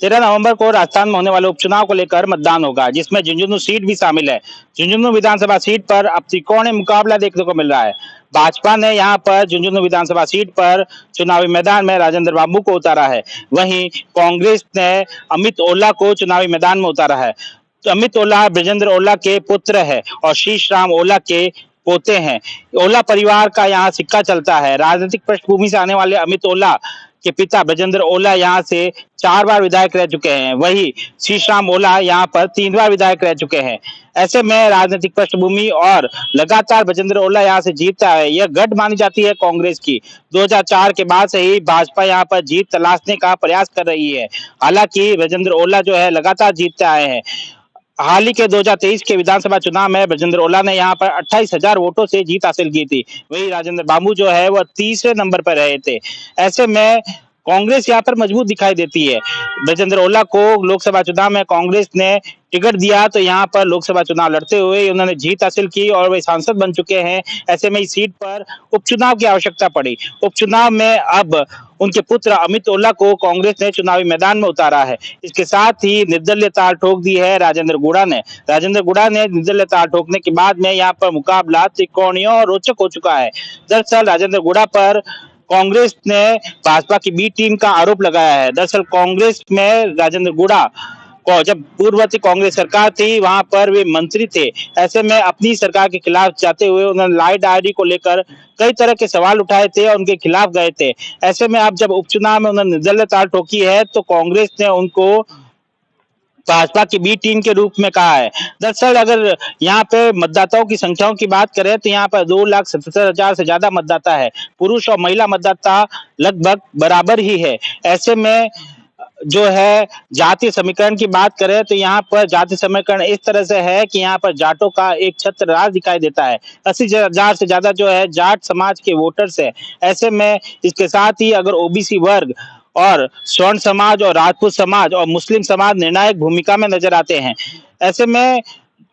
13 नवंबर को राजस्थान में होने वाले उपचुनाव को लेकर मतदान होगा, जिसमें झुंझुनू सीट भी शामिल है। झुंझुनू विधानसभा सीट पर अब त्रिकोणीय मुकाबला देखने को मिल रहा है। भाजपा ने यहां पर झुंझुनू विधानसभा सीट पर चुनावी मैदान में राजेंद्र बाबू को उतारा है। वहीं कांग्रेस ने अमित ओला को चुनावी मैदान में उतारा है। तो अमित ओला ब्रजेंद्र ओला के पुत्र है और शीश राम ओला के पोते हैं। ओला परिवार का यहाँ सिक्का चलता है। राजनीतिक पृष्ठभूमि से आने वाले अमित ओला के पिता ब्रजेंद्र ओला यहाँ से 4 बार विधायक रह चुके हैं। वही शीशराम ओला यहाँ पर 3 बार विधायक रह चुके हैं। ऐसे में राजनीतिक पृष्ठभूमि और लगातार ब्रजेंद्र ओला यहाँ से जीतता है। यह गढ़ मानी जाती है कांग्रेस की। 2004 के बाद से ही भाजपा यहाँ पर जीत तलाशने का प्रयास कर रही है। हालांकि ब्रजेंद्र ओला जो है लगातार जीतते आए हैं। हाल ही के 2023 के विधानसभा चुनाव में ब्रजेंद्र ओला ने यहाँ पर 28,000 वोटों से जीत हासिल की थी। वही राजेंद्र बाबू जो है वह तीसरे नंबर पर रहे थे। ऐसे में कांग्रेस यहाँ पर मजबूत दिखाई देती है। ब्रजेंद्र ओला को लोकसभा चुनाव में कांग्रेस ने टिकट दिया तो यहाँ पर लोकसभा चुनाव लड़ते हुए उन्होंने जीत हासिल की और वे सांसद बन चुके हैं। ऐसे में इस सीट पर उपचुनाव की आवश्यकता पड़ी। उपचुनाव में अब उनके पुत्र अमित ओला को कांग्रेस ने चुनावी मैदान में उतारा है। इसके साथ ही निर्दलीय ताल ठोक दी है राजेंद्र गुड़ा ने। राजेंद्र गुड़ा ने निर्दलीय ताल ठोकने के बाद में यहाँ पर मुकाबला त्रिकोणीय और रोचक हो चुका है। दरअसल राजेंद्र गुड़ा पर कांग्रेस ने भाजपा की बी टीम का आरोप लगाया है। दरअसल कांग्रेस में राजेंद्र गुड़ा को जब पूर्ववर्ती कांग्रेस सरकार थी वहां पर वे मंत्री थे। ऐसे में अपनी सरकार के खिलाफ जाते हुए उन्होंने लाई डायरी को लेकर कई तरह के सवाल उठाए थे और उनके खिलाफ गए थे। ऐसे में अब जब उपचुनाव में उन्होंने निर्दलीय ताल ठोकी है तो कांग्रेस ने उनको भाजपा की बी टीम के रूप में कहा है। दरअसल अगर यहाँ पे मतदाताओं की संख्याओं की बात करें तो यहाँ पर 2,77,000 से ज्यादा मतदाता है। पुरुष और महिला मतदाता लगभग बराबर ही है। ऐसे में जो है जातीय समीकरण की बात करें तो यहाँ पर जातीय समीकरण इस तरह से है कि यहाँ पर जाटों का एक छत्र राज दिखाई देता है। 80,000 से ज्यादा जो है जाट समाज के वोटर्स है। ऐसे में इसके साथ ही अगर ओबीसी वर्ग और स्वर्ण समाज और राजपूत समाज और मुस्लिम समाज निर्णायक भूमिका में नजर आते हैं। ऐसे में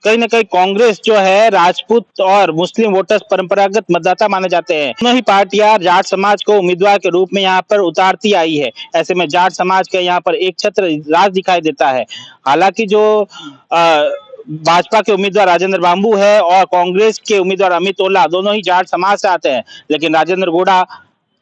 कहीं ना कहीं कांग्रेस जो है राजपूत और मुस्लिम वोटर्स परंपरागत मतदाता माने जाते हैं। दोनों ही पार्टियां जाट समाज को उम्मीदवार के रूप में यहाँ पर उतारती आई है। ऐसे में जाट समाज का यहाँ पर एक छत्र राज दिखाई देता है। हालांकि जो भाजपा के उम्मीदवार राजेंद्र बाबू है और कांग्रेस के उम्मीदवार अमित ओला दोनों ही जाट समाज से आते हैं, लेकिन राजेंद्र गुड़ा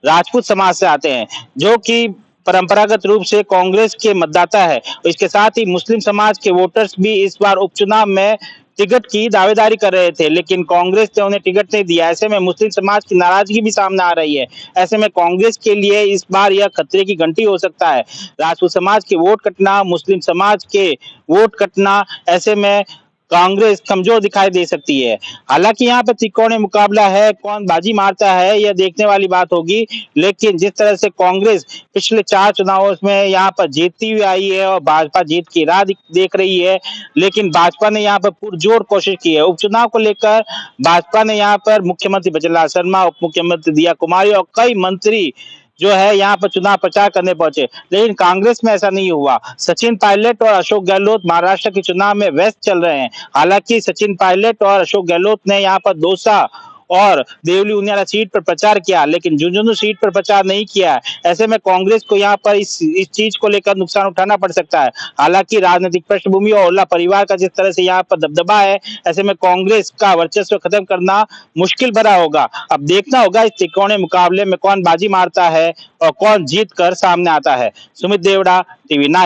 राजपूत समाज से आते हैं, जो कि परंपरागत रूप से कांग्रेस के मतदाता है। इसके साथ ही मुस्लिम समाज के वोटर्स भी इस बार उपचुनाव में टिकट की दावेदारी कर रहे थे, लेकिन कांग्रेस ने उन्हें टिकट नहीं दिया। ऐसे में मुस्लिम समाज की नाराजगी भी सामने आ रही है। ऐसे में कांग्रेस के लिए इस बार यह खतरे की घंटी हो सकता है। राजपूत समाज के वोट कटना, मुस्लिम समाज के वोट कटना, ऐसे में कांग्रेस कमजोर दिखाई दे सकती है। हालांकि यहाँ पे त्रिकोणीय मुकाबला है, कौन बाजी मारता है यह देखने वाली बात होगी। लेकिन जिस तरह से कांग्रेस पिछले 4 चुनावों में यहाँ पर जीतती हुई आई है और भाजपा जीत की राह देख रही है, लेकिन भाजपा ने यहाँ पर पुरजोर कोशिश की है। उपचुनाव को लेकर भाजपा ने यहाँ पर मुख्यमंत्री भजनलाल शर्मा, उप मुख्यमंत्री दिया कुमारी और कई मंत्री जो है यहाँ पर चुनाव प्रचार करने पहुंचे, लेकिन कांग्रेस में ऐसा नहीं हुआ। सचिन पायलट और अशोक गहलोत महाराष्ट्र के चुनाव में व्यस्त चल रहे हैं। हालांकि सचिन पायलट और अशोक गहलोत ने यहाँ पर दौसा और देवली उनियारा सीट पर प्रचार किया, लेकिन झुंझुनू सीट पर प्रचार नहीं किया। ऐसे में कांग्रेस को यहाँ पर इस चीज को लेकर नुकसान उठाना पड़ सकता है। हालांकि राजनीतिक पृष्ठभूमि और ओला परिवार का जिस तरह से यहाँ पर दबदबा है, ऐसे में कांग्रेस का वर्चस्व खत्म करना मुश्किल भरा होगा। अब देखना होगा इस त्रिकोणीय मुकाबले में कौन बाजी मारता है और कौन जीत कर सामने आता है। सुमित देवड़ा, टीवी 9।